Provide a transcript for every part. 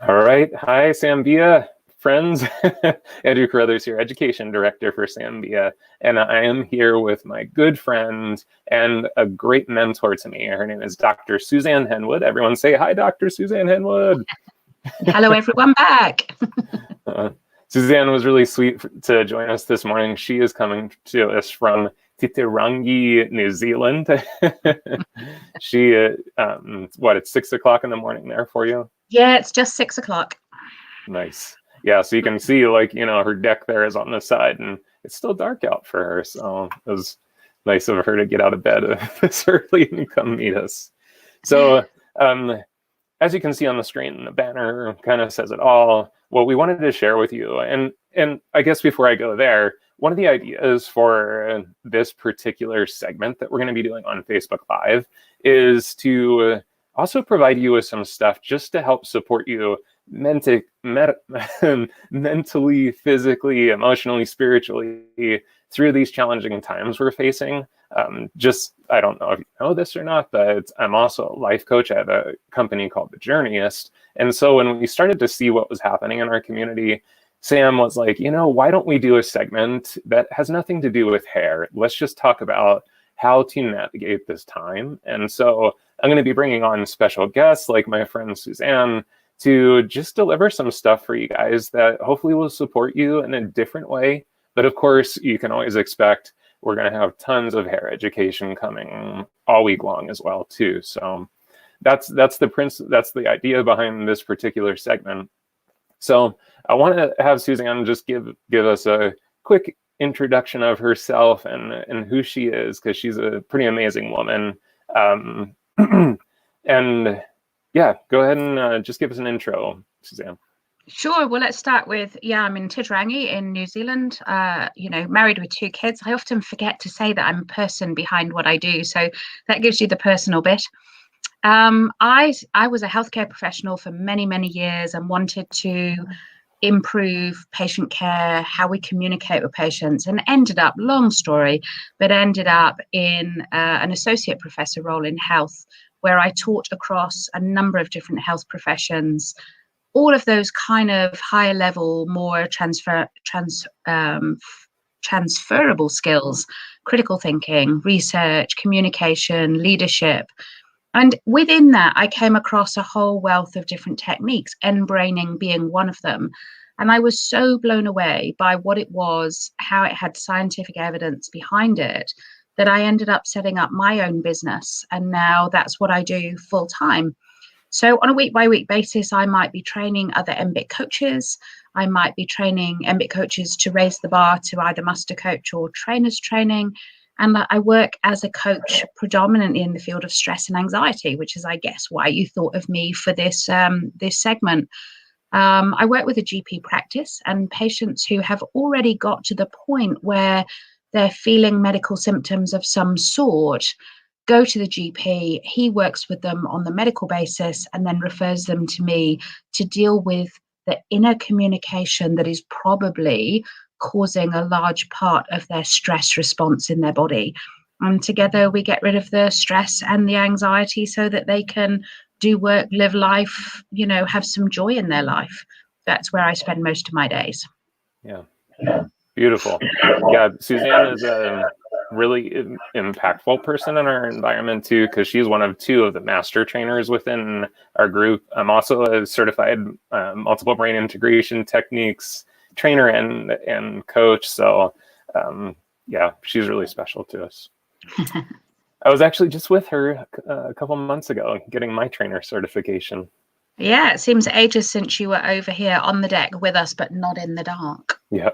All right. Hi, Sambia friends. Andrew Carruthers here, Education Director for Sambia. And I am here with my good friend and a great mentor to me. Her name is Dr. Suzanne Henwood. Everyone say hi, Dr. Suzanne Henwood. Hello, everyone back. Suzanne was really sweet to join us this morning. She is coming to us from Titirangi, New Zealand. She, it's 6 o'clock in the morning there for you? Yeah, it's just 6 o'clock. Nice. Yeah, so you can see, like, her deck there is on the side, and it's still dark out for her. So it was nice of her to get out of bed this early and come meet us. So as you can see on the screen, the banner kind of says it all. What we wanted to share with you, and I guess before I go there, one of the ideas for this particular segment that we're going to be doing on Facebook Live is to also provide you with some stuff just to help support you mentally, physically, emotionally, spiritually through these challenging times we're facing. I don't know if you know this or not, but I'm also a life coach at a company called The Journeyist. And so when we started to see what was happening in our community, Sam was like, why don't we do a segment that has nothing to do with hair? Let's just talk about how to navigate this time. And so I'm going to be bringing on special guests like my friend Suzanne to just deliver some stuff for you guys that hopefully will support you in a different way. But of course, you can always expect we're going to have tons of hair education coming all week long as well, too. So that's the idea behind this particular segment. So I want to have Suzanne just give us a quick introduction of herself and who she is, because she's a pretty amazing woman. And yeah, go ahead and just give us an intro, Suzanne. Sure. Well, let's start with, I'm in Titirangi in New Zealand, married with 2 kids. I often forget to say that I'm a person behind what I do. So that gives you the personal bit. I was a healthcare professional for many, many years and wanted to improve patient care, how we communicate with patients, and ended up, long story, but ended up in an associate professor role in health, where I taught across a number of different health professions, all of those kind of higher level, more transferable skills, critical thinking, research, communication, leadership. And within that, I came across a whole wealth of different techniques, mBraining being one of them. And I was so blown away by what it was, how it had scientific evidence behind it, that I ended up setting up my own business. And now that's what I do full time. So on a week-by-week basis, I might be training other mBit coaches. I might be training mBit coaches to raise the bar to either master coach or trainers training. And I work as a coach predominantly in the field of stress and anxiety, which is, I guess, why you thought of me for this segment. I work with a GP practice, and patients who have already got to the point where they're feeling medical symptoms of some sort go to the GP. He works with them on the medical basis and then refers them to me to deal with the inner communication that is probably causing a large part of their stress response in their body. And together we get rid of the stress and the anxiety so that they can do work, live life, have some joy in their life. That's where I spend most of my days. Yeah. Beautiful. Yeah, Suzanne is a really impactful person in our environment too, because she's one of 2 of the master trainers within our group. I'm also a certified multiple brain integration techniques trainer and coach. So yeah, she's really special to us. I was actually just with her a couple months ago getting my trainer certification. Yeah, it seems ages since you were over here on the deck with us, but not in the dark. Yeah.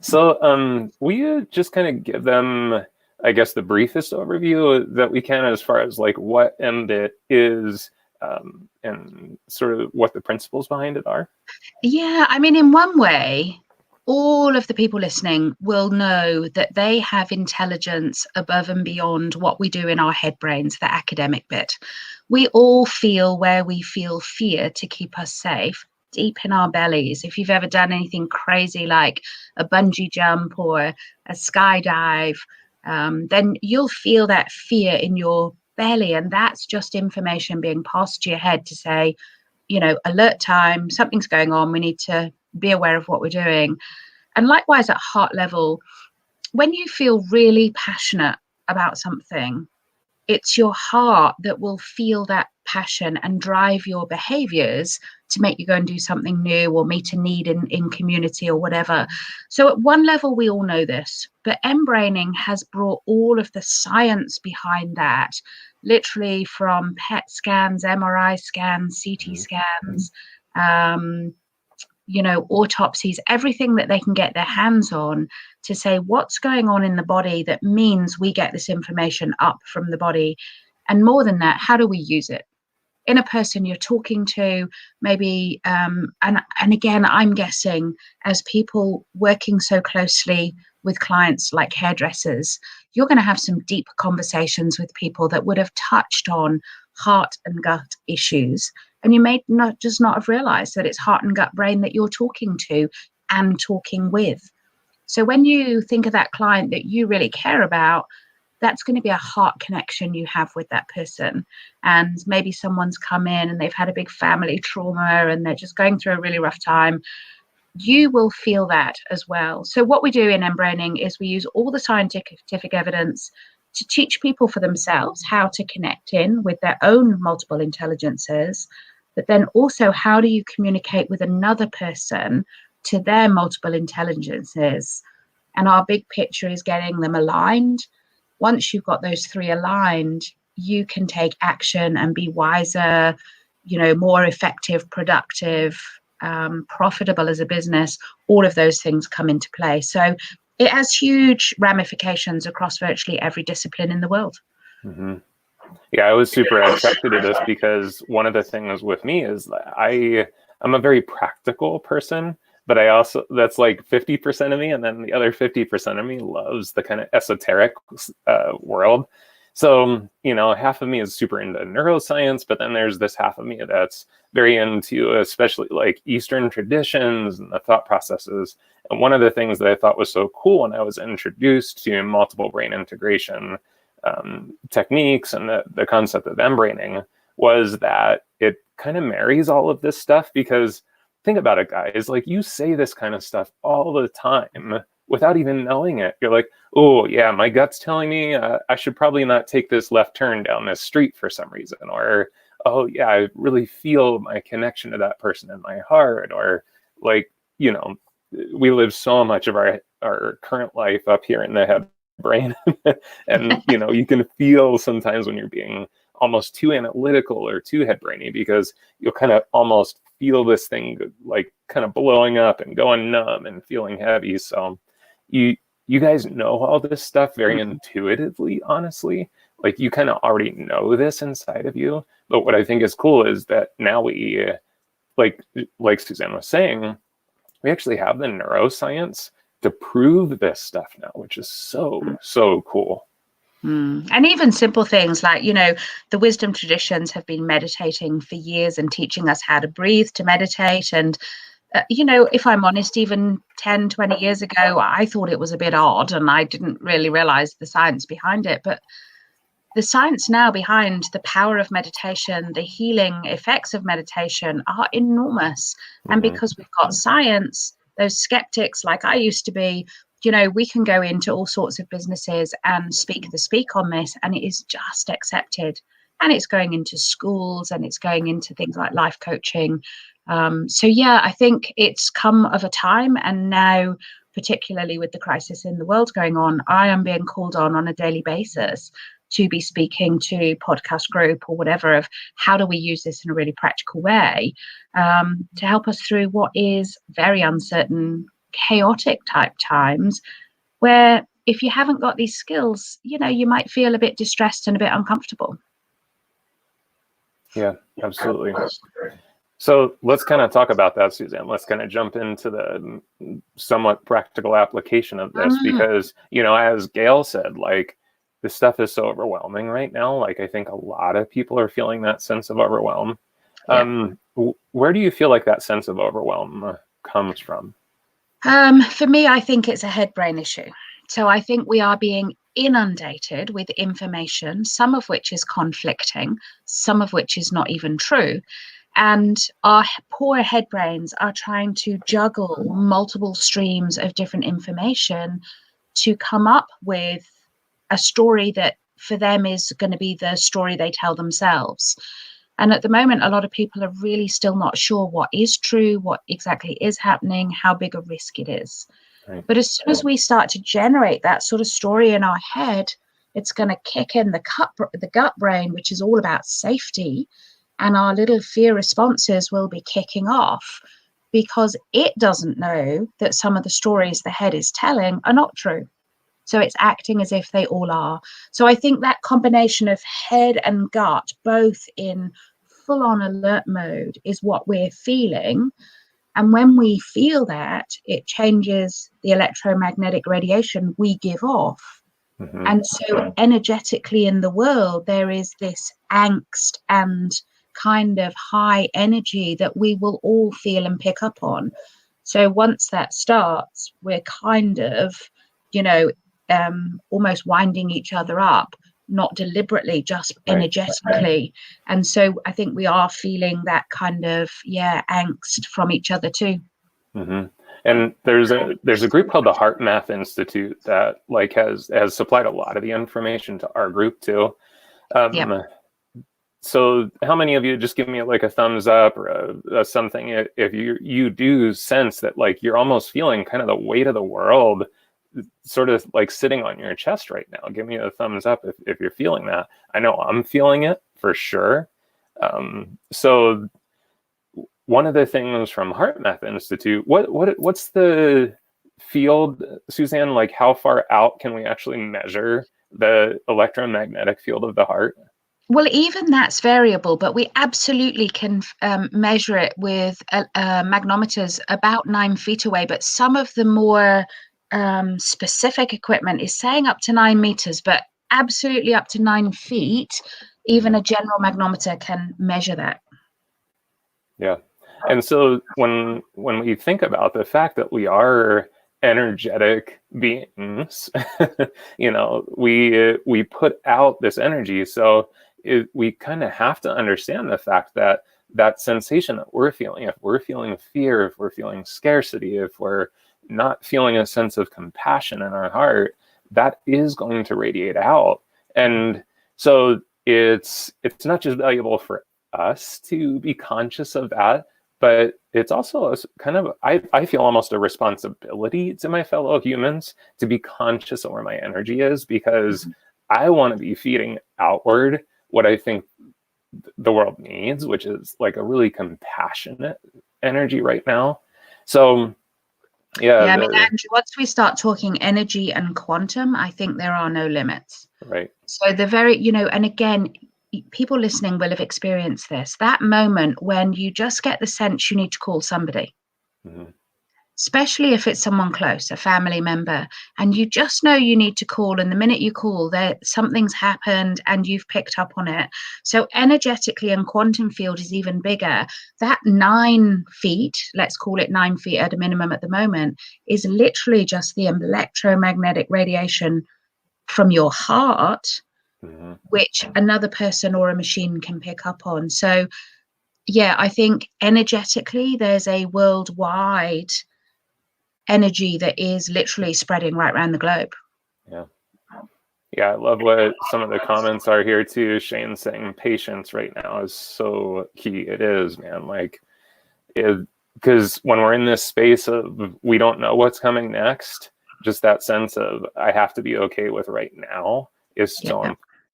So will you just kind of give them, I guess, the briefest overview that we can as far as like what mBit is and sort of what the principles behind it are? Yeah, I mean, in one way, all of the people listening will know that they have intelligence above and beyond what we do in our head brains, the academic bit. We all feel where we feel fear to keep us safe, deep in our bellies. If you've ever done anything crazy like a bungee jump or a skydive, then you'll feel that fear in your barely. And that's just information being passed to your head to say, alert time, something's going on. We need to be aware of what we're doing. And likewise, at heart level, when you feel really passionate about something, it's your heart that will feel that passion and drive your behaviors to make you go and do something new or meet a need in community or whatever. So at one level, we all know this, but mBraining has brought all of the science behind that, literally from PET scans, MRI scans, CT scans, autopsies, everything that they can get their hands on to say what's going on in the body that means we get this information up from the body. And more than that, how do we use it? In a person you're talking to, maybe, and again, I'm guessing as people working so closely with clients like hairdressers, you're going to have some deep conversations with people that would have touched on heart and gut issues. And you may not have realized that it's heart and gut brain that you're talking to and talking with. So when you think of that client that you really care about, that's going to be a heart connection you have with that person. And maybe someone's come in and they've had a big family trauma and they're just going through a really rough time. You will feel that as well. So what we do in mBraining is we use all the scientific evidence to teach people for themselves how to connect in with their own multiple intelligences, but then also how do you communicate with another person to their multiple intelligences. And our big picture is getting them aligned. Once you've got those three aligned, you can take action and be wiser, more effective, productive, profitable as a business. All of those things come into play. So it has huge ramifications across virtually every discipline in the world. Mm-hmm. Yeah, I was super attracted to this because one of the things with me is that I'm a very practical person, but I also, that's like 50% of me. And then the other 50% of me loves the kind of esoteric world. So, half of me is super into neuroscience, but then there's this half of me that's very into especially like Eastern traditions and the thought processes. And one of the things that I thought was so cool when I was introduced to multiple brain integration techniques and the concept of mBraining was that it kind of marries all of this stuff. Because think about it, guys, like you say this kind of stuff all the time without even knowing it. You're like, oh yeah, my gut's telling me I should probably not take this left turn down this street for some reason. Or, oh yeah, I really feel my connection to that person in my heart. Or like, we live so much of our current life up here in the head brain. And you can feel sometimes when you're being almost too analytical or too head brainy, because you'll kind of almost feel this thing like kind of blowing up and going numb and feeling heavy. So you guys know all this stuff very intuitively, honestly. Like you kind of already know this inside of you. But what I think is cool is that now we, like Suzanne was saying, we actually have the neuroscience to prove this stuff now, which is so cool. And even simple things like, the wisdom traditions have been meditating for years and teaching us how to breathe, to meditate. And, if I'm honest, even 10, 20 years ago, I thought it was a bit odd and I didn't really realize the science behind it. But the science now behind the power of meditation, the healing effects of meditation are enormous. And because we've got science, those skeptics like I used to be, we can go into all sorts of businesses and speak on this, and it is just accepted. And it's going into schools and it's going into things like life coaching. So yeah, I think it's come of a time. And now, particularly with the crisis in the world going on, I am being called on a daily basis to be speaking to podcast group or whatever of how do we use this in a really practical way to help us through what is very uncertain, chaotic type times, where if you haven't got these skills, you might feel a bit distressed and a bit uncomfortable. Yeah, absolutely. So let's kind of talk about that, Suzanne. Let's kind of jump into the somewhat practical application of this, because, as Gail said, like this stuff is so overwhelming right now. Like I think a lot of people are feeling that sense of overwhelm. Yeah. Where do you feel like that sense of overwhelm comes from? For me, I think it's a head brain issue. So I think we are being inundated with information, some of which is conflicting, some of which is not even true. And our poor head brains are trying to juggle multiple streams of different information to come up with a story that for them is going to be the story they tell themselves. And at the moment, a lot of people are really still not sure what is true, what exactly is happening, how big a risk it is. Right. But as soon as we start to generate that sort of story in our head, it's going to kick in the gut brain, which is all about safety. And our little fear responses will be kicking off because it doesn't know that some of the stories the head is telling are not true. So it's acting as if they all are. So I think that combination of head and gut, both in full-on alert mode, is what we're feeling. And when we feel that, it changes the electromagnetic radiation we give off. Mm-hmm. And so energetically in the world, there is this angst and kind of high energy that we will all feel and pick up on. So once that starts, we're kind of, almost winding each other up, not deliberately, just energetically. And so I think we are feeling that kind of, angst from each other too. Mm-hmm. And there's a group called the Heart Math Institute that has supplied a lot of the information to our group too. So how many of you, just give me like a thumbs up or a something if you do sense that like you're almost feeling kind of the weight of the world sort of like sitting on your chest right now. Give me a thumbs up if you're feeling that. I know I'm feeling it for sure. So one of the things from Heart Math Institute, what's the field, Suzanne? Like how far out can we actually measure the electromagnetic field of the heart? Well, even that's variable, but we absolutely can measure it with magnometers about 9 feet away. But some of the more specific equipment is saying up to 9 meters, but absolutely up to 9 feet, even a general magnometer can measure that. Yeah. And so when we think about the fact that we are energetic beings, we put out this energy. So we kind of have to understand the fact that sensation that we're feeling, if we're feeling fear, if we're feeling scarcity, if we're not feeling a sense of compassion in our heart, that is going to radiate out. And so it's not just valuable for us to be conscious of that, but it's also a kind of, I feel almost a responsibility to my fellow humans to be conscious of where my energy is, because I want to be feeding outward what I think the world needs, which is like a really compassionate energy right now. So I mean, Andrew, once we start talking energy and quantum, I think there are no limits. Right. So the very, and again, people listening will have experienced this, that moment when you just get the sense you need to call somebody, especially if it's someone close, a family member, and you just know you need to call. And the minute you call, something's happened and you've picked up on it. So energetically and quantum field is even bigger. That 9 feet, let's call it 9 feet at a minimum at the moment, is literally just the electromagnetic radiation from your heart, which another person or a machine can pick up on. So, I think energetically, there's a worldwide energy that is literally spreading right around the globe. Yeah, I love what some of the comments are here too. Shane saying patience right now is so key. It is, man. Because when we're in this space of we don't know what's coming next, just that sense of I have to be okay with right now is so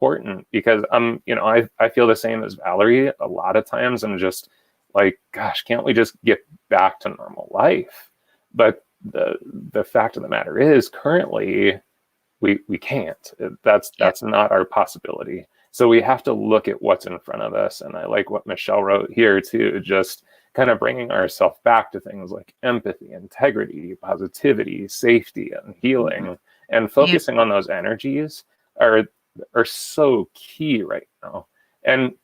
important, because I feel the same as Valerie. A lot of times I'm just like, gosh, can't we just get back to normal life? But the fact of the matter is currently we can't. That's not our possibility. So we have to look at what's in front of us. And I like what Michelle wrote here too, just kind of bringing ourselves back to things like empathy, integrity, positivity, safety, and healing, and focusing on those energies are so key right now. And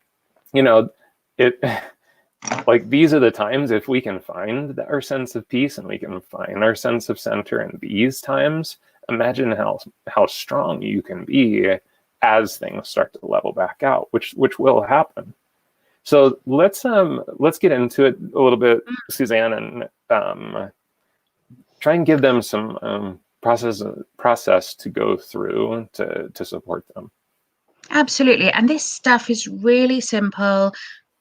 like these are the times, if we can find our sense of peace and we can find our sense of center in these times, imagine how strong you can be as things start to level back out, which will happen. So let's get into it a little bit, Suzanne, and try and give them some process to go through to support them. Absolutely. And this stuff is really simple.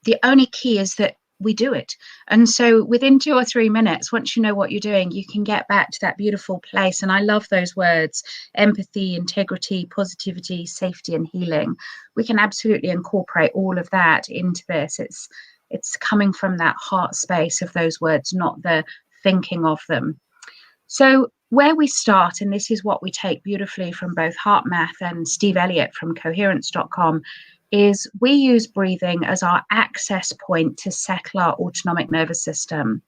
The only key is that we do it. And so within 2 or 3 minutes, once you know what you're doing, you can get back to that beautiful place. And I love those words: empathy, integrity, positivity, safety, and healing. We can absolutely incorporate all of that into this. It's coming from that heart space of those words, not the thinking of them. So where we start, and this is what we take beautifully from both HeartMath and Steve Elliott from coherence.com, is we use breathing as our access point to settle our autonomic nervous system.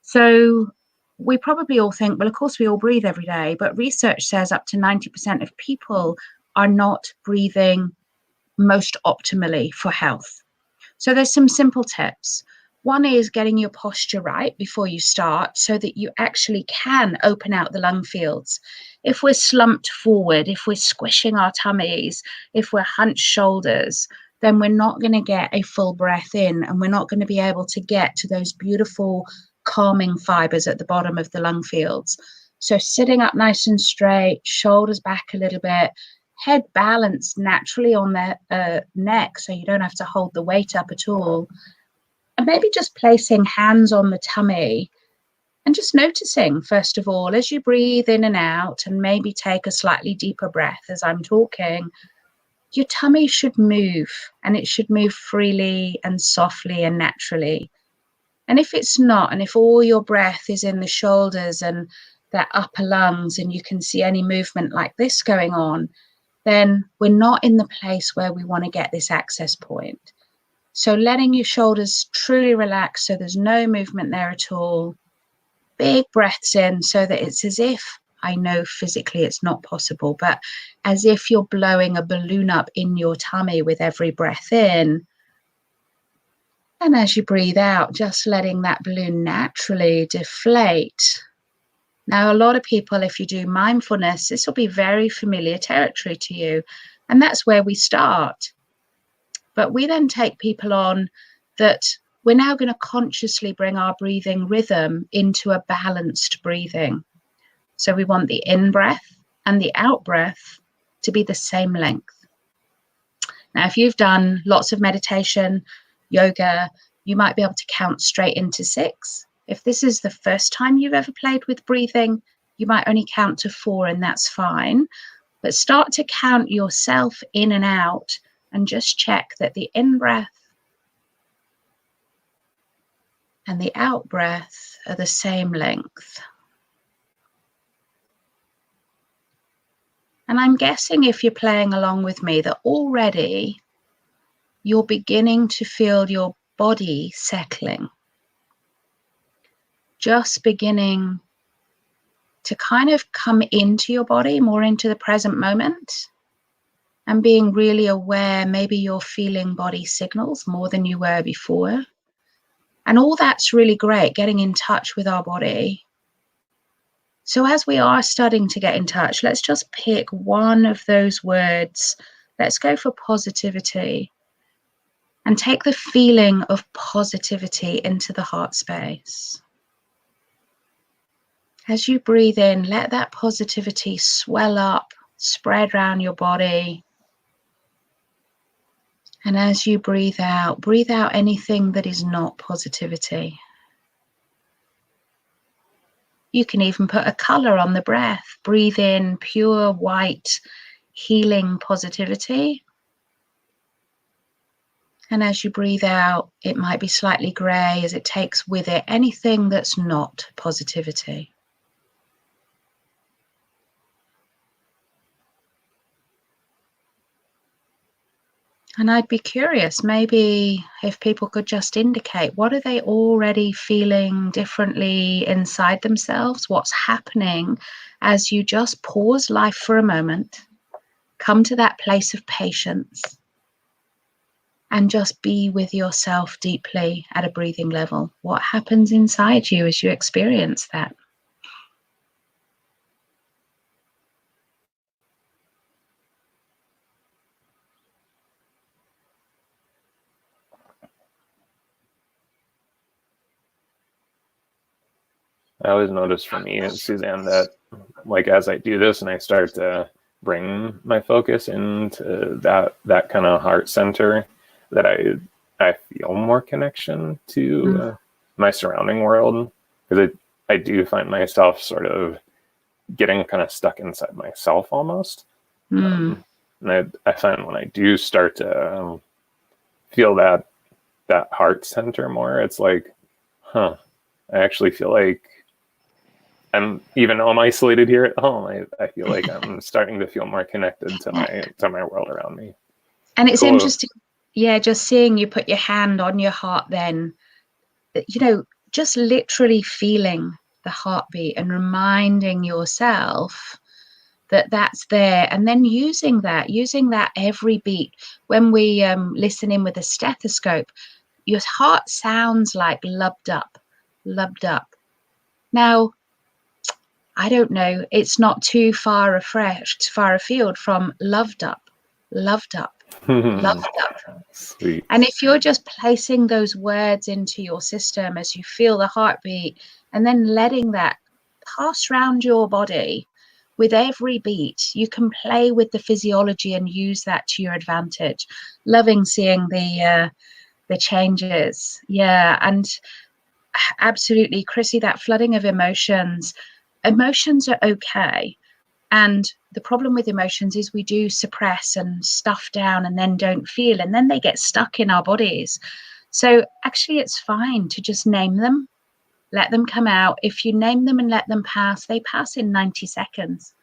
So we probably all think, well, of course we all breathe every day, but research says up to 90% of people are not breathing most optimally for health. So there's some simple tips. One is getting your posture right before you start so that you actually can open out the lung fields. If we're slumped forward, if we're squishing our tummies, if we're hunched shoulders, then we're not going to get a full breath in, and we're not going to be able to get to those beautiful calming fibers at the bottom of the lung fields. So sitting up nice and straight, shoulders back a little bit, head balanced naturally on the neck so you don't have to hold the weight up at all. And maybe just placing hands on the tummy and just noticing, first of all, as you breathe in and out, and maybe take a slightly deeper breath as I'm talking, your tummy should move, and it should move freely and softly and naturally. And if it's not, and if all your breath is in the shoulders and that upper lungs, and you can see any movement like this going on, then we're not in the place where we want to get this access point. So letting your shoulders truly relax so there's no movement there at all. Big breaths in so that it's as if, I know physically it's not possible, but as if you're blowing a balloon up in your tummy with every breath in. And as you breathe out, just letting that balloon naturally deflate. Now, a lot of people, if you do mindfulness, this will be very familiar territory to you. And that's where we start. But we then take people on that we're now going to consciously bring our breathing rhythm into a balanced breathing. So we want the in-breath and the out-breath to be the same length. Now, if you've done lots of meditation, yoga, you might be able to count straight into 6. If this is the first time you've ever played with breathing, you might only count to 4, and that's fine. But start to count yourself in and out, and just check that the in-breath and the out-breath are the same length. And I'm guessing, if you're playing along with me, that already you're beginning to feel your body settling. Just beginning to kind of come into your body, more into the present moment. And being really aware, maybe you're feeling body signals more than you were before. And all that's really great, getting in touch with our body. So as we are starting to get in touch, let's just pick one of those words. Let's go for positivity. And take the feeling of positivity into the heart space. As you breathe in, let that positivity swell up, spread around your body. And as you breathe out anything that is not positivity. You can even put a color on the breath. Breathe in pure white, healing positivity. And as you breathe out, it might be slightly gray as it takes with it anything that's not positivity. And I'd be curious, maybe if people could just indicate, what are they already feeling differently inside themselves? What's happening as you just pause life for a moment, come to that place of patience, and just be with yourself deeply at a breathing level? What happens inside you as you experience that? I always notice for me, Suzanne, that like as I do this and I start to bring my focus into that kind of heart center, that I feel more connection to my surrounding world, because I do find myself sort of getting kind of stuck inside myself almost. And I find when I do start to feel that heart center more, it's like, I actually feel like I'm, even though I'm isolated here at home, I feel like I'm starting to feel more connected to my world around me. And it's interesting, just seeing you put your hand on your heart then, just literally feeling the heartbeat and reminding yourself that that's there, and then using that every beat. When we listen in with a stethoscope, your heart sounds like lubbed up. Now, I don't know, it's not too far afield from loved up. Sweet. And if you're just placing those words into your system as you feel the heartbeat, and then letting that pass around your body with every beat, you can play with the physiology and use that to your advantage. Loving seeing the changes. Yeah, and absolutely, Chrissy, that flooding of emotions are okay. And the problem with emotions is we do suppress and stuff down and then don't feel, and then they get stuck in our bodies. So actually, it's fine to just name them, let them come out. If you name them and let them pass, they pass in 90 seconds.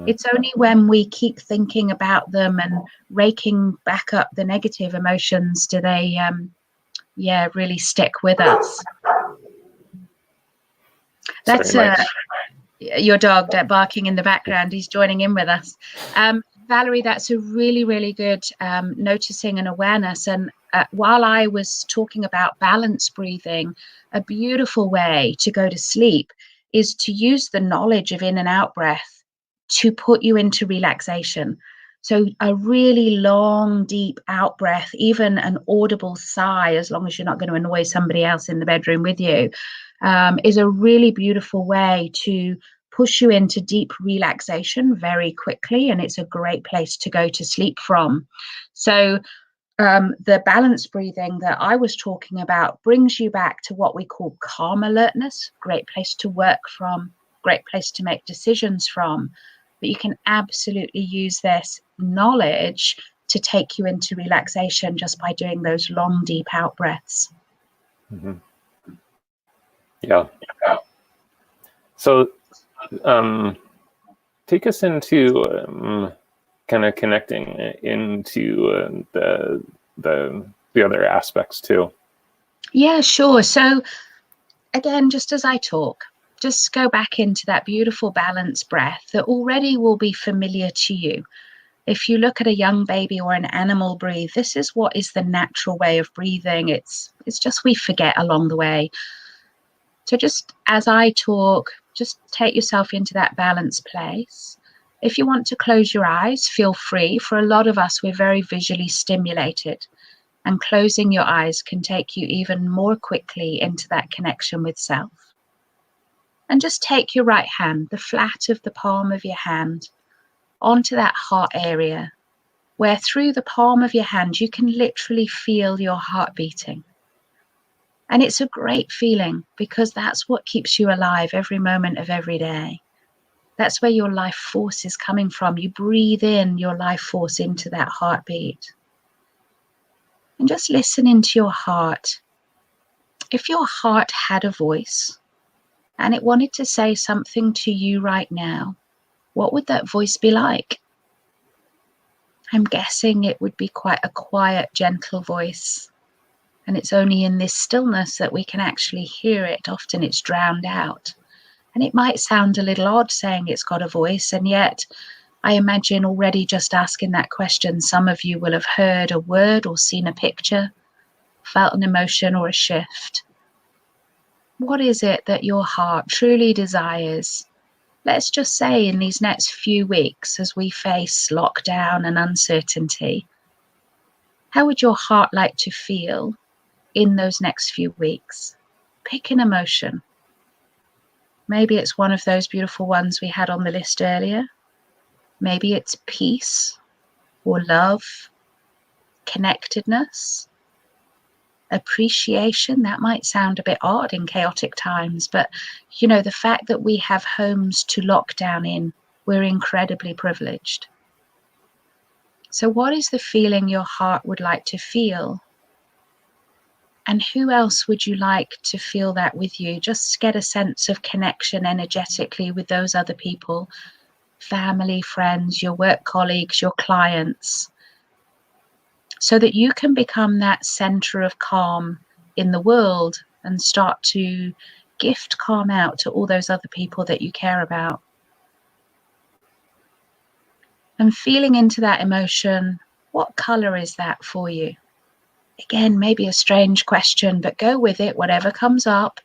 It's only when we keep thinking about them and raking back up the negative emotions do they really stick with us. That's your dog barking in the background. He's joining in with us. Valerie, that's a really, really good noticing and awareness. And while I was talking about balance breathing, a beautiful way to go to sleep is to use the knowledge of in and out breath to put you into relaxation. So a really long, deep out breath, even an audible sigh, as long as you're not going to annoy somebody else in the bedroom with you, is a really beautiful way to push you into deep relaxation very quickly. And it's a great place to go to sleep from. So the balance breathing that I was talking about brings you back to what we call calm alertness. Great place to work from, great place to make decisions from. But you can absolutely use this knowledge to take you into relaxation just by doing those long, deep out breaths. Yeah. So take us into kind of connecting into the other aspects too. Yeah, sure. So again, just as I talk, just go back into that beautiful balanced breath that already will be familiar to you. If you look at a young baby or an animal breathe, this is what is the natural way of breathing. It's just we forget along the way. So just as I talk, just take yourself into that balanced place. If you want to close your eyes, feel free. For a lot of us, we're very visually stimulated, and closing your eyes can take you even more quickly into that connection with self. And just take your right hand, the flat of the palm of your hand, onto that heart area, where through the palm of your hand, you can literally feel your heart beating. And it's a great feeling because that's what keeps you alive every moment of every day. That's where your life force is coming from. You breathe in your life force into that heartbeat. And just listen into your heart. If your heart had a voice and it wanted to say something to you right now, what would that voice be like? I'm guessing it would be quite a quiet, gentle voice. And it's only in this stillness that we can actually hear it. Often it's drowned out. And it might sound a little odd saying it's got a voice, and yet I imagine already just asking that question, some of you will have heard a word or seen a picture, felt an emotion or a shift. What is it that your heart truly desires? Let's just say in these next few weeks, as we face lockdown and uncertainty, how would your heart like to feel in those next few weeks? Pick an emotion. Maybe it's one of those beautiful ones we had on the list earlier. Maybe it's peace or love, connectedness, appreciation. That might sound a bit odd in chaotic times, but you know, the fact that we have homes to lock down in, we're incredibly privileged. So what is the feeling your heart would like to feel? And who else would you like to feel that with you? Just get a sense of connection energetically with those other people, family, friends, your work colleagues, your clients, so that you can become that center of calm in the world and start to gift calm out to all those other people that you care about. And feeling into that emotion, what color is that for you? Again, maybe a strange question, but go with it, whatever comes up.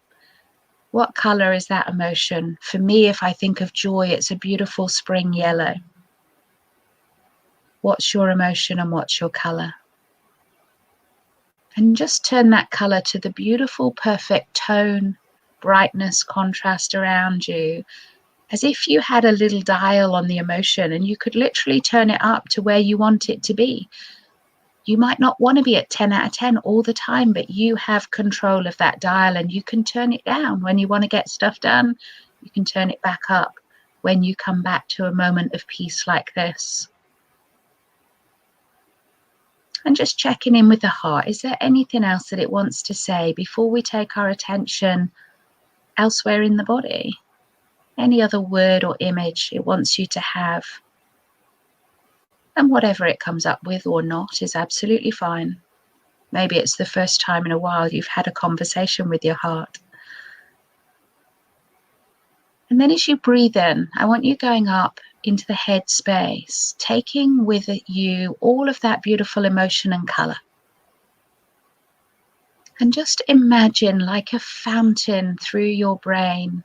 What color is that emotion? For me, if I think of joy, it's a beautiful spring yellow. What's your emotion and what's your color? And just turn that color to the beautiful, perfect tone, brightness, contrast around you, as if you had a little dial on the emotion and you could literally turn it up to where you want it to be. You might not want to be at 10 out of 10 all the time, but you have control of that dial and you can turn it down when you want to get stuff done. You can turn it back up when you come back to a moment of peace like this. And just checking in with the heart. Is there anything else that it wants to say before we take our attention elsewhere in the body? Any other word or image it wants you to have? And whatever it comes up with or not is absolutely fine. Maybe it's the first time in a while you've had a conversation with your heart. And then as you breathe in, I want you going up into the head space, taking with you all of that beautiful emotion and color. And just imagine like a fountain through your brain,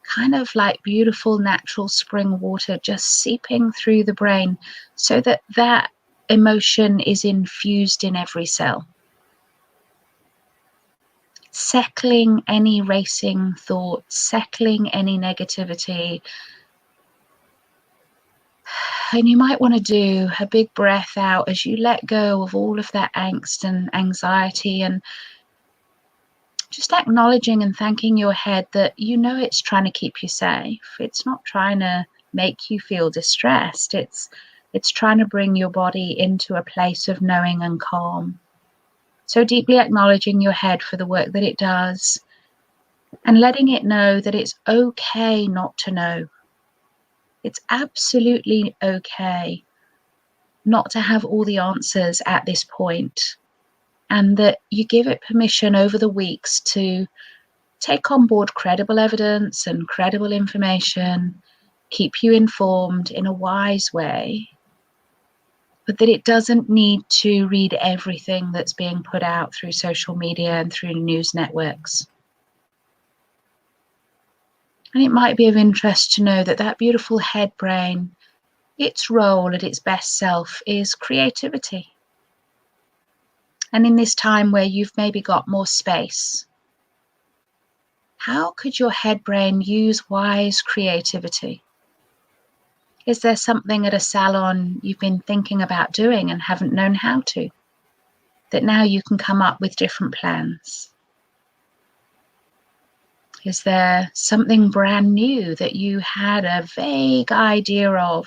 kind of like beautiful natural spring water just seeping through the brain so that that emotion is infused in every cell. Settling any racing thoughts, settling any negativity. And you might want to do a big breath out as you let go of all of that angst and anxiety, and just acknowledging and thanking your head that you know it's trying to keep you safe. It's not trying to make you feel distressed. It's trying to bring your body into a place of knowing and calm. So deeply acknowledging your head for the work that it does and letting it know that it's okay not to know. It's absolutely okay not to have all the answers at this point, and that you give it permission over the weeks to take on board credible evidence and credible information, keep you informed in a wise way, but that it doesn't need to read everything that's being put out through social media and through news networks. And it might be of interest to know that that beautiful head brain, its role at its best self is creativity. And in this time where you've maybe got more space, how could your head brain use wise creativity? Is there something at a salon you've been thinking about doing and haven't known how to, that now you can come up with different plans? Is there something brand new that you had a vague idea of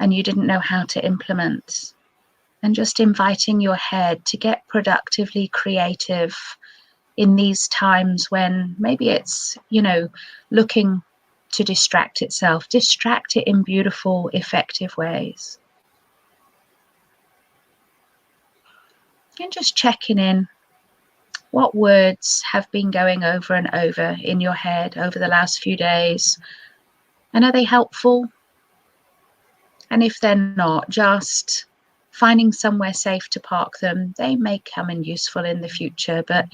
and you didn't know how to implement? And just inviting your head to get productively creative in these times when maybe it's, looking to distract itself. Distract it in beautiful, effective ways. And just checking in. What words have been going over and over in your head over the last few days? And are they helpful? And if they're not, just finding somewhere safe to park them. They may come in useful in the future, but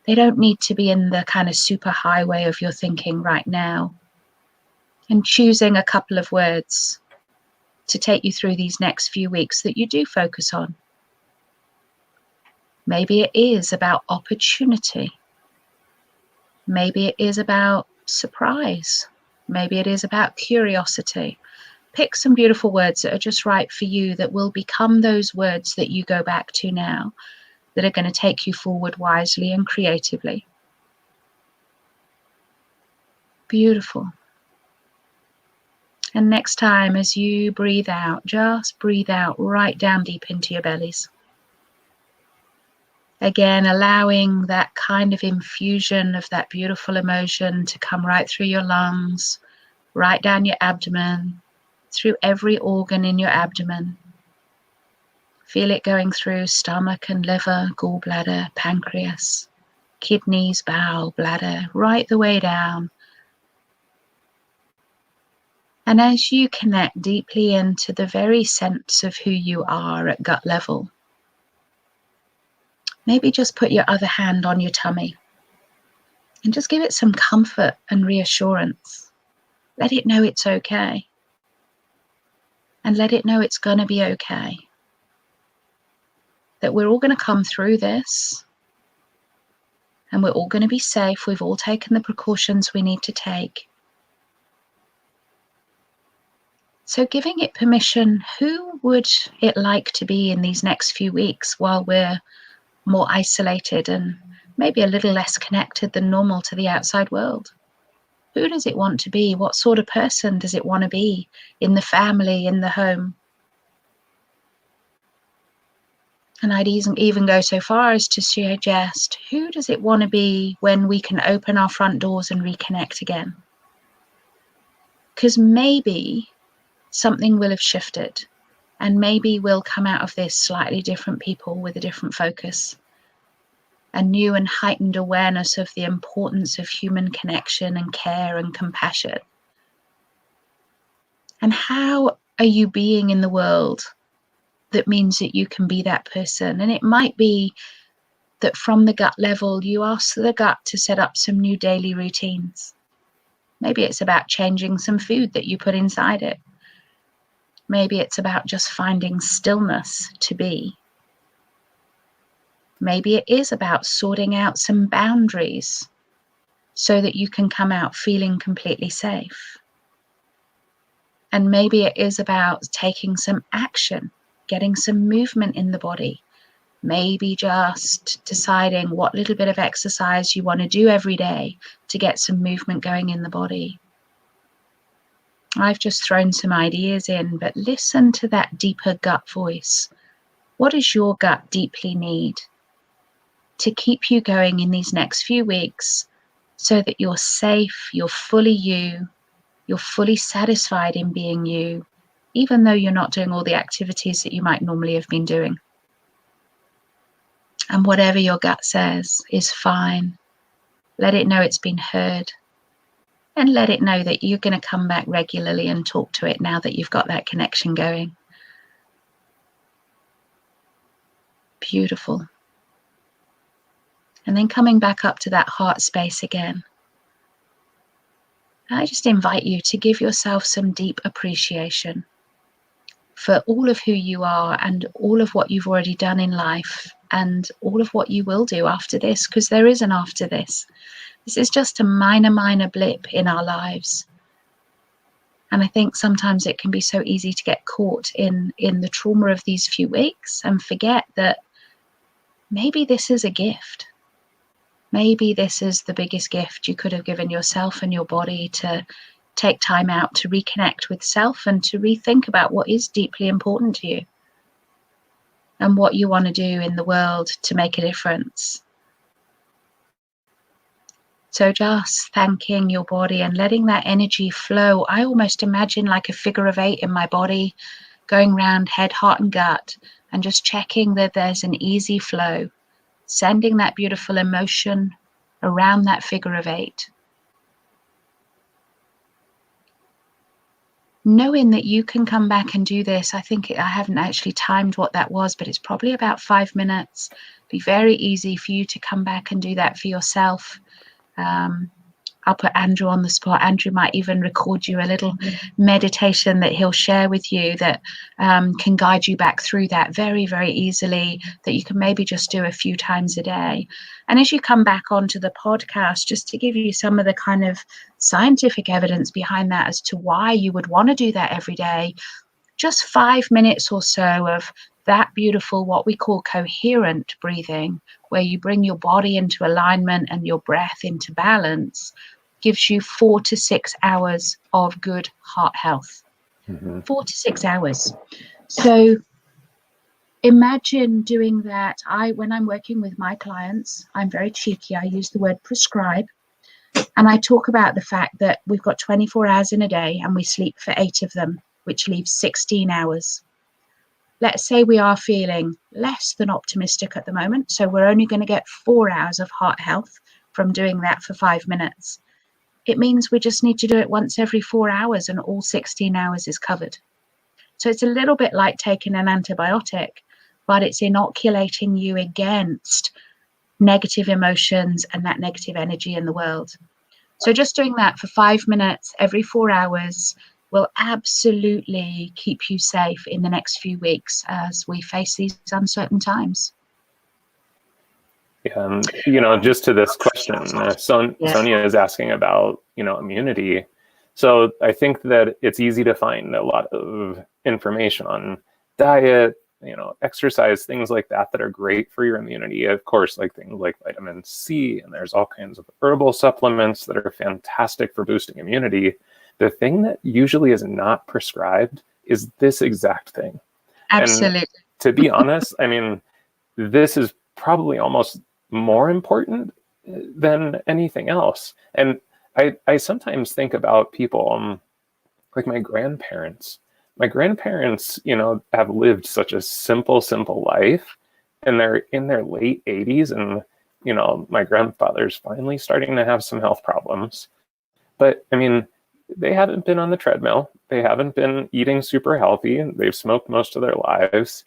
they don't need to be in the kind of super highway of your thinking right now. And choosing a couple of words to take you through these next few weeks that you do focus on. Maybe it is about opportunity. Maybe it is about surprise. Maybe it is about curiosity. Pick some beautiful words that are just right for you, that will become those words that you go back to now, that are going to take you forward wisely and creatively. Beautiful. And next time, as you breathe out, just breathe out right down deep into your bellies. Again, allowing that kind of infusion of that beautiful emotion to come right through your lungs, right down your abdomen, through every organ in your abdomen. Feel it going through stomach and liver, gallbladder, pancreas, kidneys, bowel, bladder, right the way down. And as you connect deeply into the very sense of who you are at gut level, maybe just put your other hand on your tummy and just give it some comfort and reassurance. Let it know it's okay. And let it know it's going to be okay. That we're all going to come through this. And we're all going to be safe. We've all taken the precautions we need to take. So giving it permission, who would it like to be in these next few weeks while we're more isolated and maybe a little less connected than normal to the outside world? Who does it want to be? What sort of person does it want to be in the family, in the home? And I'd even go so far as to suggest, who does it want to be when we can open our front doors and reconnect again? Because maybe something will have shifted, and maybe we'll come out of this slightly different people with a different focus, a new and heightened awareness of the importance of human connection and care and compassion. And how are you being in the world that means that you can be that person? And it might be that from the gut level, you ask the gut to set up some new daily routines. Maybe it's about changing some food that you put inside it. Maybe it's about just finding stillness to be. Maybe it is about sorting out some boundaries so that you can come out feeling completely safe. And maybe it is about taking some action, getting some movement in the body. Maybe just deciding what little bit of exercise you want to do every day to get some movement going in the body. I've just thrown some ideas in, but listen to that deeper gut voice. What does your gut deeply need to keep you going in these next few weeks so that you're safe, you're fully you, you're fully satisfied in being you, even though you're not doing all the activities that you might normally have been doing? And whatever your gut says is fine. Let it know it's been heard. And let it know that you're going to come back regularly and talk to it now that you've got that connection going. Beautiful. And then coming back up to that heart space again. I just invite you to give yourself some deep appreciation for all of who you are and all of what you've already done in life and all of what you will do after this, because there is an after this. This is just a minor blip in our lives. And I think sometimes it can be so easy to get caught in the trauma of these few weeks and forget that maybe this is a gift. Maybe this is the biggest gift you could have given yourself and your body, to take time out to reconnect with self and to rethink about what is deeply important to you and what you want to do in the world to make a difference. So just thanking your body and letting that energy flow. I almost imagine like a figure of 8 in my body, going around head, heart, and gut, and just checking that there's an easy flow, sending that beautiful emotion around that figure of 8. Knowing that you can come back and do this, I haven't actually timed what that was, but it's probably about 5 minutes. It'd be very easy for you to come back and do that for yourself. I'll put Andrew on the spot. Andrew might even record you a little meditation that he'll share with you that can guide you back through that very, very easily, that you can maybe just do a few times a day. And as you come back onto the podcast, just to give you some of the kind of scientific evidence behind that as to why you would want to do that every day, just 5 minutes or so of that beautiful, what we call coherent breathing, where you bring your body into alignment and your breath into balance, gives you 4 to 6 hours of good heart health. 4 to 6 hours. So imagine doing that. When I'm working with my clients, I'm very cheeky. I use the word prescribe. And I talk about the fact that we've got 24 hours in a day and we sleep for 8 of them, which leaves 16 hours. Let's say we are feeling less than optimistic at the moment, so we're only going to get 4 hours of heart health from doing that for 5 minutes. It means we just need to do it once every 4 hours and all 16 hours is covered. So it's a little bit like taking an antibiotic, but it's inoculating you against negative emotions and that negative energy in the world. So just doing that for 5 minutes every 4 hours will absolutely keep you safe in the next few weeks as we face these uncertain times. Yeah, just to this question, Sonia is asking about, immunity. So I think that it's easy to find a lot of information on diet, exercise, things like that are great for your immunity. Of course, like things like vitamin C, and there's all kinds of herbal supplements that are fantastic for boosting immunity. The thing that usually is not prescribed is this exact thing. Absolutely. And to be honest, this is probably almost more important than anything else. And I sometimes think about people like my grandparents. My grandparents, have lived such a simple life, and they're in their late 80s. And, my grandfather's finally starting to have some health problems. But they haven't been on the treadmill. They haven't been eating super healthy. They've smoked most of their lives.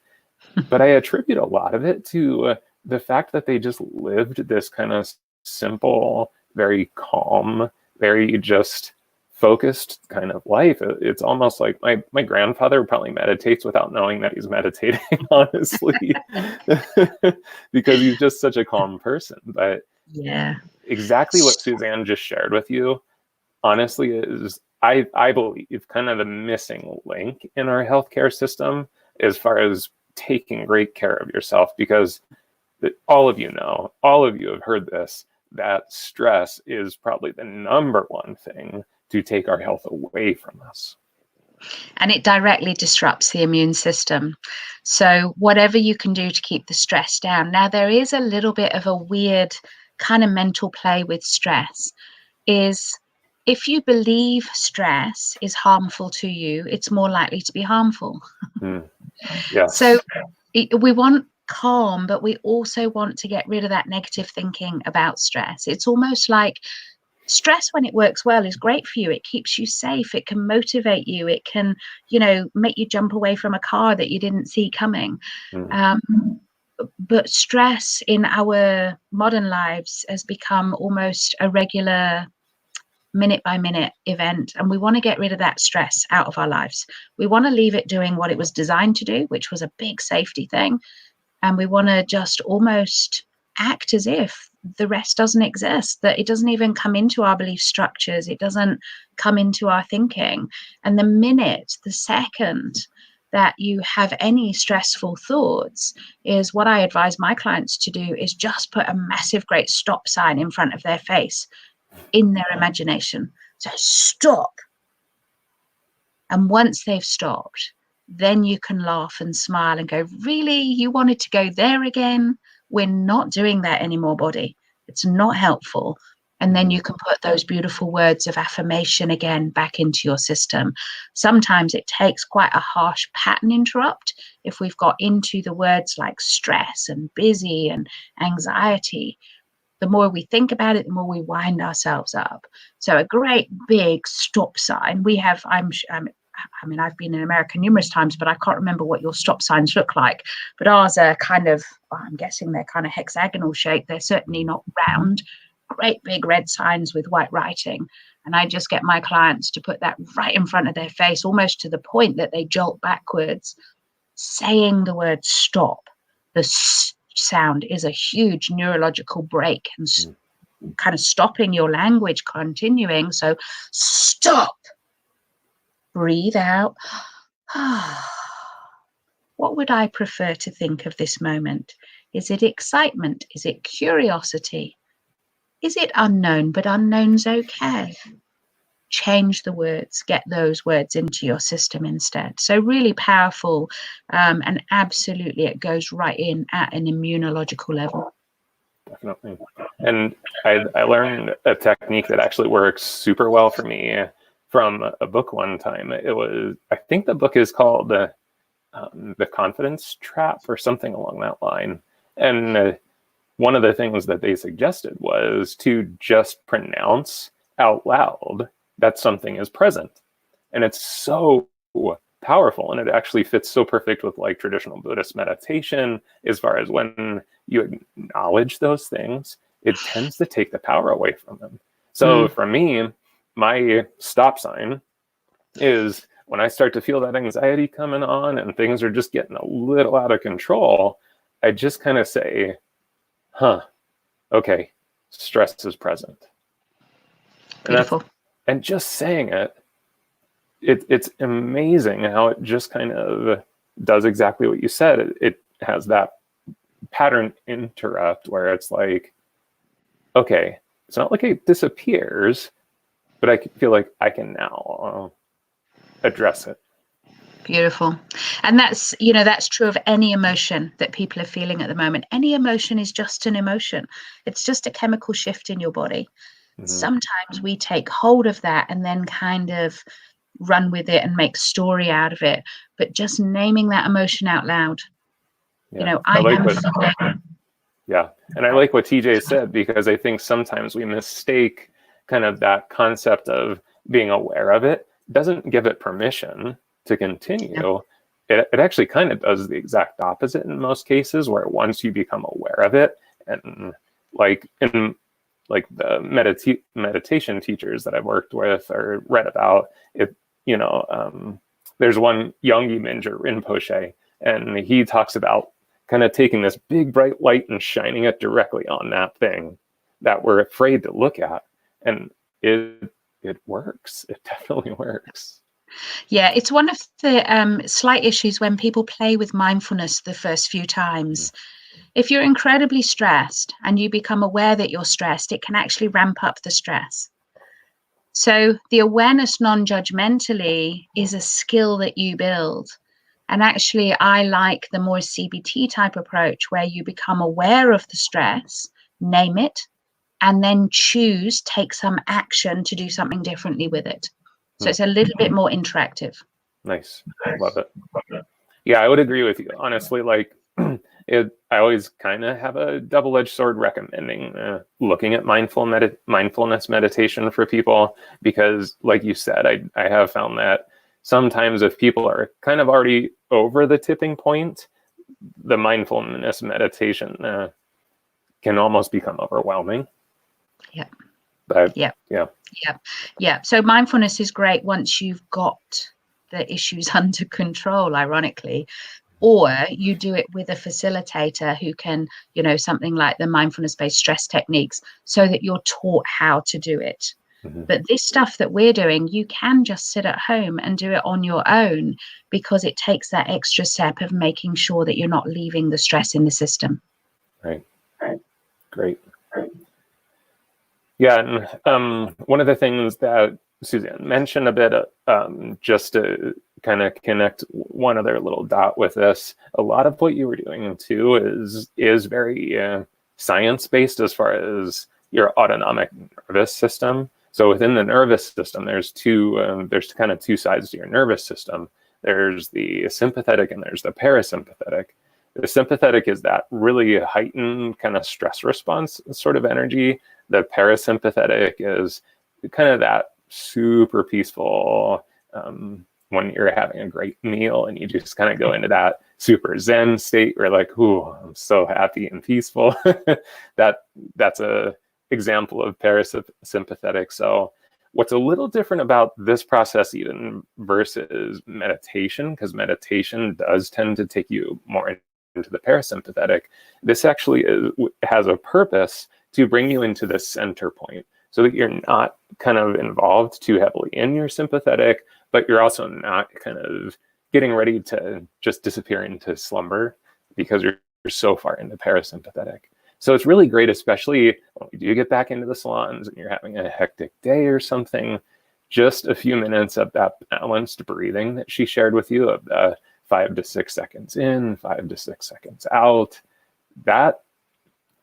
But I attribute a lot of it to the fact that they just lived this kind of simple, very calm, very just focused kind of life. It's almost like my grandfather probably meditates without knowing that he's meditating, honestly, because he's just such a calm person. But yeah, exactly what Suzanne just shared with you, honestly, is I believe kind of the missing link in our healthcare system as far as taking great care of yourself, because all of you have heard this, that stress is probably the number one thing to take our health away from us. And it directly disrupts the immune system. So whatever you can do to keep the stress down. Now, there is a little bit of a weird kind of mental play with stress, is if you believe stress is harmful to you, it's more likely to be harmful. Yes. So we want calm, but we also want to get rid of that negative thinking about stress. It's almost like stress, when it works well, is great for you. It keeps you safe. It can motivate you. It can, make you jump away from a car that you didn't see coming. But stress in our modern lives has become almost a regular minute by minute event, and we want to get rid of that stress out of our lives. We want to leave it doing what it was designed to do, which was a big safety thing, and we want to just almost act as if the rest doesn't exist, that it doesn't even come into our belief structures, it doesn't come into our thinking. And the second that you have any stressful thoughts, is what I advise my clients to do, is just put a massive great stop sign in front of their face in their imagination. So stop. And once they've stopped, then you can laugh and smile and go, really? You wanted to go there again? We're not doing that anymore, body. It's not helpful. And then you can put those beautiful words of affirmation again back into your system. Sometimes it takes quite a harsh pattern interrupt if we've got into the words like stress and busy and anxiety. The more we think about it, the more we wind ourselves up. So a great big stop sign. We have, I've been in America numerous times, but I can't remember what your stop signs look like. But ours are kind of, I'm guessing they're kind of hexagonal shape. They're certainly not round. great big red signs with white writing. And I just get my clients to put that right in front of their face, almost to the point that they jolt backwards, saying the word stop. The sound is a huge neurological break and kind of stopping your language continuing. So stop, breathe out. What would I prefer to think of this moment? Is it excitement? Is it curiosity? Is it unknown, but unknown's okay? Change the words, get those words into your system instead. So really powerful, and absolutely it goes right in at an immunological level. Definitely. And I learned a technique that actually works super well for me from a book one time. I think the book is called The Confidence Trap or something along that line. And one of the things that they suggested was to just pronounce out loud that something is present. And it's so powerful, and it actually fits so perfect with like traditional Buddhist meditation, as far as when you acknowledge those things, it tends to take the power away from them. So for me, my stop sign is when I start to feel that anxiety coming on and things are just getting a little out of control, I just kind of say, okay, stress is present. Beautiful. And just saying it's amazing how it just kind of does exactly what you said. It has that pattern interrupt where it's like, okay, it's not like it disappears, but I feel like I can now address it. Beautiful. And that's true of any emotion that people are feeling at the moment. Any emotion is just an emotion. It's just a chemical shift in your body. Sometimes we take hold of that and then kind of run with it and make story out of it. But just naming that emotion out loud. Yeah. I like am what, feeling. yeah. And I like what TJ said, because I think sometimes we mistake kind of that concept of being aware of it. Doesn't give it permission to continue. Yeah. It actually kind of does the exact opposite in most cases, where once you become aware of it, and like in the meditation teachers that I've worked with or read about it, there's one Yonggi Mingyur Rinpoche, and he talks about kind of taking this big bright light and shining it directly on that thing that we're afraid to look at. And it works. It definitely works. Yeah, it's one of the slight issues when people play with mindfulness the first few times. If you're incredibly stressed and you become aware that you're stressed, it can actually ramp up the stress. So the awareness non-judgmentally is a skill that you build. And actually, I like the more CBT type approach, where you become aware of the stress, name it, and then take some action to do something differently with it. So it's a little bit more interactive. Nice. Love it. Yeah, I would agree with you. Honestly, I always kind of have a double-edged sword recommending looking at mindfulness meditation for people, because like you said, I have found that sometimes if people are kind of already over the tipping point, the mindfulness meditation can almost become overwhelming. Yeah. But yeah. So mindfulness is great once you've got the issues under control, ironically, or you do it with a facilitator who can, something like the mindfulness-based stress techniques, so that you're taught how to do it. But this stuff that we're doing, you can just sit at home and do it on your own, because it takes that extra step of making sure that you're not leaving the stress in the system. Right. Great. Yeah, and one of the things that Suzanne mentioned a bit, just to kind of connect one other little dot with this, a lot of what you were doing too is very science-based as far as your autonomic nervous system. So within the nervous system, there's kind of two sides to your nervous system. There's the sympathetic and there's the parasympathetic. The sympathetic is that really heightened kind of stress response sort of energy. The parasympathetic is kind of that super peaceful, when you're having a great meal and you just kind of go into that super Zen state where like, ooh, I'm so happy and peaceful. That's a example of parasympathetic. So what's a little different about this process even versus meditation, because meditation does tend to take you more into the parasympathetic, this actually has a purpose to bring you into the center point so that you're not kind of involved too heavily in your sympathetic, but you're also not kind of getting ready to just disappear into slumber because you're so far into parasympathetic. So it's really great, especially when we do get back into the salons and you're having a hectic day or something, just a few minutes of that balanced breathing that she shared with you of the 5 to 6 seconds in, 5 to 6 seconds out. That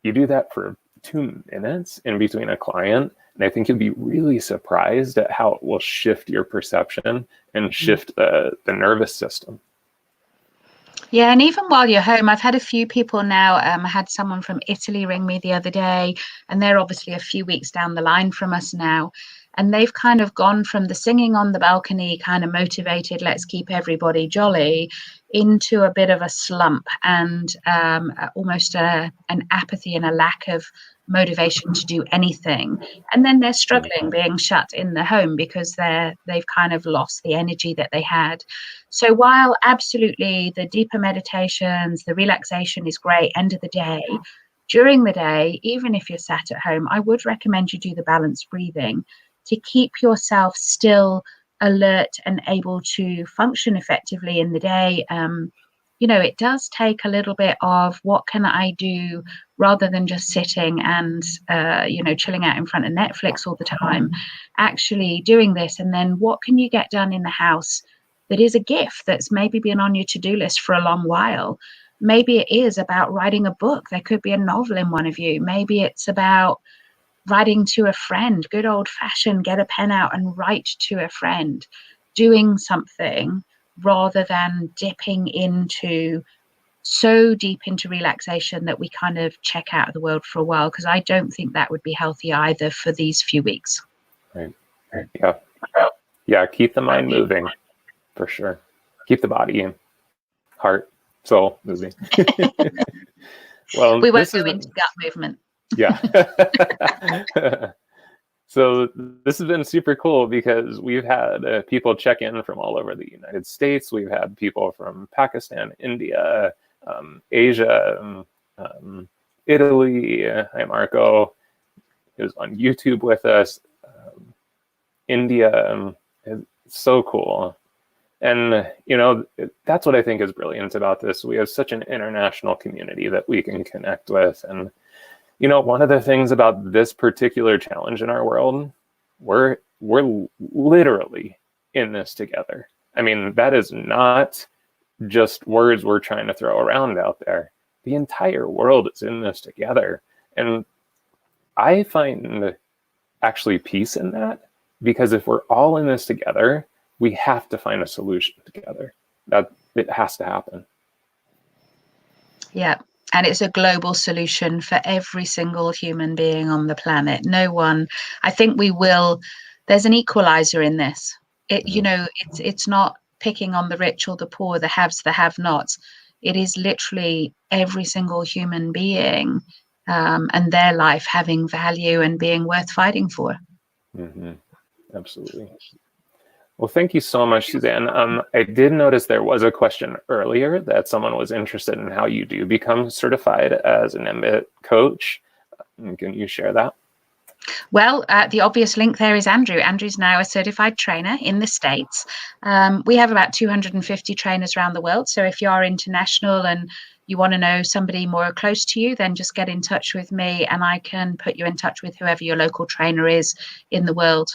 you do that for 2 minutes in between a client, and I think you'll be really surprised at how it will shift your perception and shift the nervous system. Yeah, and even while you're home, I've had a few people now. I had someone from Italy ring me the other day, and they're obviously a few weeks down the line from us now. And they've kind of gone from the singing on the balcony, kind of motivated, let's keep everybody jolly, into a bit of a slump and almost an apathy and a lack of motivation to do anything. And then they're struggling being shut in the home because they've kind of lost the energy that they had. So while absolutely the deeper meditations, the relaxation is great, end of the day, during the day, even if you're sat at home, I would recommend you do the balanced breathing to keep yourself still alert and able to function effectively in the day. It does take a little bit of what can I do rather than just sitting and, chilling out in front of Netflix all the time, actually doing this. And then what can you get done in the house that is a gift that's maybe been on your to-do list for a long while? Maybe it is about writing a book. There could be a novel in one of you. Maybe it's about writing to a friend, good old fashioned, get a pen out and write to a friend, doing something rather than dipping into so deep into relaxation that we kind of check out of the world for a while, because I don't think that would be healthy either for these few weeks. Right. Yeah. Yeah. Keep the mind moving for sure. Keep the body, heart, soul moving. Well, we won't go into gut movement. Yeah. So this has been super cool because we've had people check in from all over the United States. We've had people from Pakistan, India, Asia, Italy. Hi, Marco. He was on YouTube with us. India. It's so cool. And, that's what I think is brilliant about this. We have such an international community that we can connect with. And one of the things about this particular challenge in our world, we're literally in this together. I mean, that is not just words we're trying to throw around out there. The entire world is in this together. And I find actually peace in that, because if we're all in this together, we have to find a solution together. That it has to happen. Yeah. And it's a global solution for every single human being on the planet. No one, I think there's an equalizer in this. It's not picking on the rich or the poor, the haves, the have-nots. It is literally every single human being and their life having value and being worth fighting for. Mm-hmm. Absolutely. Well, thank you so much, Suzanne. I did notice there was a question earlier that someone was interested in how you do become certified as an mBit coach. Can you share that? Well, the obvious link there is Andrew. Andrew's now a certified trainer in the States. We have about 250 trainers around the world. So if you are international and you want to know somebody more close to you, then just get in touch with me and I can put you in touch with whoever your local trainer is in the world.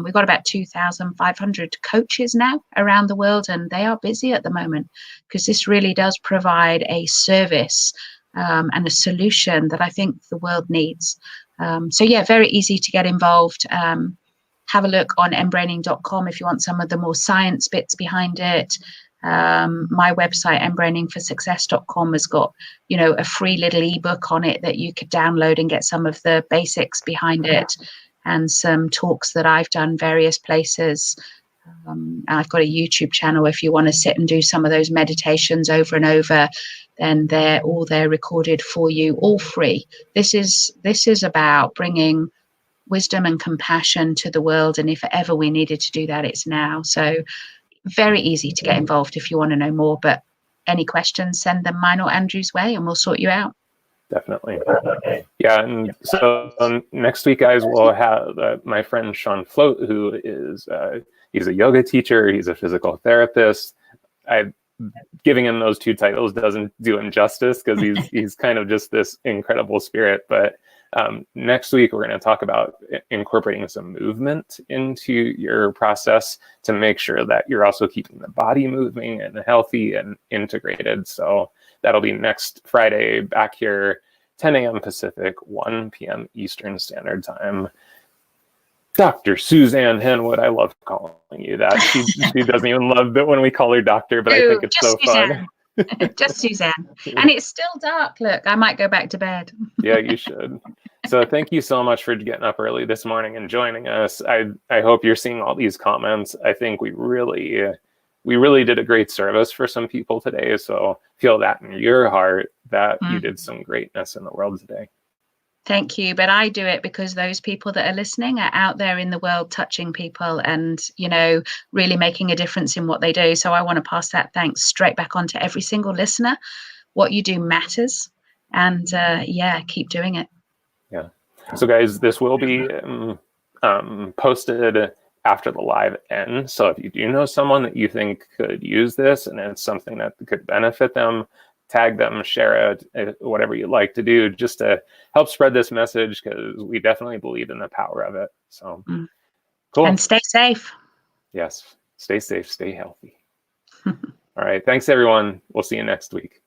We've got about 2,500 coaches now around the world, and they are busy at the moment because this really does provide a service and a solution that I think the world needs. So yeah, very easy to get involved. Have a look on mBraining.com if you want some of the more science bits behind it. My website, mBrainingforSuccess.com, has got, a free little ebook on it that you could download and get some of the basics behind it, and some talks that I've done various places. I've got a YouTube channel if you want to sit and do some of those meditations over and over. then they're all there recorded for you, all free. This is about bringing wisdom and compassion to the world, and if ever we needed to do that, it's now. So very easy to get involved if you want to know more. But any questions, send them mine or Andrew's way, and we'll sort you out. Definitely. Yeah, and so next week, guys, we'll have my friend Sean Float, who is he's a yoga teacher, he's a physical therapist. Giving him those two titles doesn't do him justice, because he's kind of just this incredible spirit. But next week, we're going to talk about incorporating some movement into your process to make sure that you're also keeping the body moving and healthy and integrated. So that'll be next Friday, back here, 10 a.m. Pacific, 1 p.m. Eastern Standard Time. Dr. Suzanne Henwood, I love calling you that. She doesn't even love it when we call her doctor, but I think it's so Suzanne. fun. Just Suzanne. And it's still dark. Look, I might go back to bed. Yeah, you should. So thank you so much for getting up early this morning and joining us. I hope you're seeing all these comments. I think we really did a great service for some people today. So feel that in your heart that you did some greatness in the world today. Thank you. But I do it because those people that are listening are out there in the world touching people and, really making a difference in what they do. So I want to pass that thanks straight back on to every single listener. What you do matters. And keep doing it. Yeah. So guys, this will be posted after the live ends. So if you do know someone that you think could use this and it's something that could benefit them, tag them, share it, whatever you'd like to do, just to help spread this message, because we definitely believe in the power of it. So cool. And stay safe. Yes. Stay safe, stay healthy. All right. Thanks, everyone. We'll see you next week.